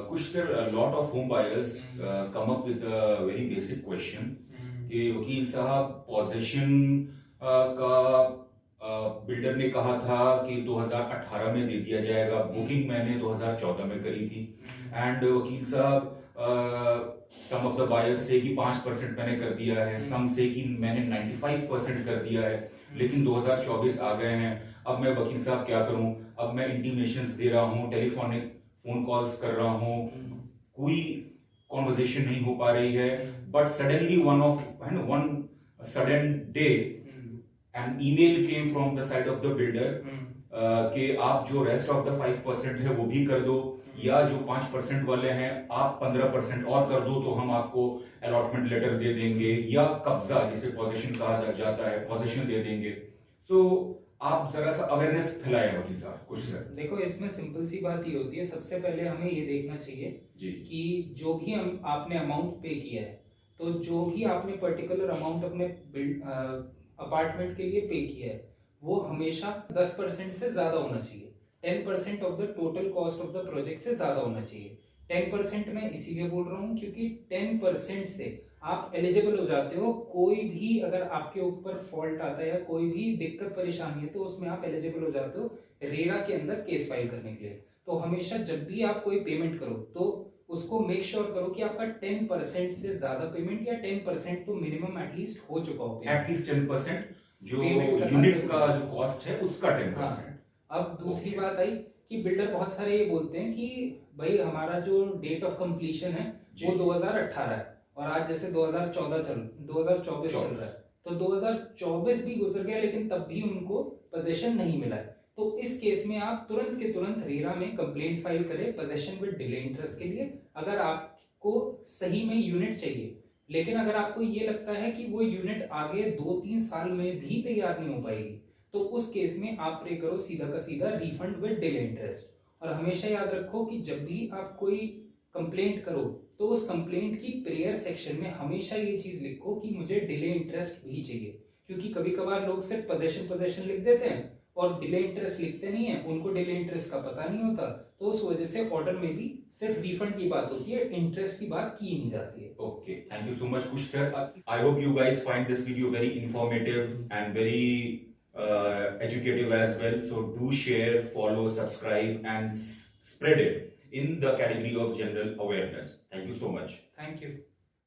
कुछ sir lot of home buyers come up with a very basic question कि वकील साहब पोजीशन का बिल्डर ने कहा था कि 2018 में दे दिया जाएगा, बुकिंग मैंने 2014 में करी थी एंड वकील साहब सम ऑफ द बायर्स से कि 5% मैंने कर दिया है, सम से कि मैंने 95% कर दिया है, लेकिन 2024 आ गए हैं। अब मैं वकील साहब क्या करूं? अब मैं इंटीमेशंस दे रहा हूं, टेलीफोनिक फोन कॉल्स कर रहा हूं, कोई कॉन्वर्सेशन नहीं हो पा रही है, but suddenly one sudden day an email came from the side of the builder कि आप जो रेस्ट ऑफ द 5% है वो भी कर दो, या जो 5% वाले हैं आप 15% और कर दो तो हम आपको अलॉटमेंट लेटर दे देंगे, या कब्जा जिसे पोजीशन कहा जाता है पोजीशन दे देंगे। सो आप जरा सा अवेयरनेस फैलाएं वकील साहब कुछ सर। देखो, इसमें सिंपल सी बात ये होती है, सबसे पहले हमें ये देखना चाहिए जी कि जो भी आपने अमाउंट पे किया है, तो जो भी आपने पर्टिकुलर अमाउंट अपने अपार्टमेंट के लिए पे किया है वो हमेशा 10% से ज्यादा होना चाहिए। 10% of the total cost of the project से ज्यादा होना चाहिए। 10% मैं इसीलिए बोल रहा हूँ क्योंकि 10% से आप एलिजिबल हो जाते हो। कोई भी अगर आपके ऊपर फॉल्ट आता है या कोई भी दिक्कत परेशानी है तो उसमें आप एलिजिबल हो जाते हो रेरा के अंदर केस फाइल करने के लिए। तो हमेशा जब भी आप कोई पेमेंट करो तो उसको मेक श्योर करो कि आपका 10% से ज्यादा पेमेंट या 10% तो मिनिमम एटलीस्ट हो चुका हो। एटलीस्ट 10% जो यूनिट का जो कॉस्ट है उसका 10%। अब दूसरी बात आई कि बिल्डर बहुत सारे ये बोलते हैं कि भाई हमारा जो डेट ऑफ कंप्लीशन है वो 2018 है और आज जैसे 2024 चल रहा है, तो 2024 भी गुजर गया लेकिन तब भी उनको पोजीशन नहीं मिला है। तो इस केस में आप तुरंत के तुरंत रेरा में कंप्लेंट फाइल करें पोजीशन विद डिले इंटरेस्ट के लिए। अगर आपको सही में यूनिट चाहिए, लेकिन अगर आपको ये लगता है कि वो यूनिट आगे 2-3 साल में भी तैयार नहीं हो पाएगी, तो उस केस में आप प्रे करो सीधा का सीधा रिफंड विद डिले इंटरेस्ट। और हमेशा याद रखो कि जब भी आप कोई कंप्लेंट करो तो उस कंप्लेंट की प्रेयर सेक्शन में हमेशा ये चीज लिखो कि मुझे डिले इंटरेस्ट भी चाहिए, क्योंकि कभी कभार लोग सिर्फ पोजीशन लिख देते हैं और डिले इंटरेस्ट लिखते नहीं है, उनको डिले इंटरेस्ट का पता नहीं होता, तो उस वजह से ऑर्डर में भी सिर्फ रिफंड की बात होती है, इंटरेस्ट की बात की नहीं जाती है। Okay, thank you so much Kush sir. I hope you guys find this video very informative and very educative as well. So do share, follow, subscribe and spread it in the category of general awareness. Thank you so much. Thank you.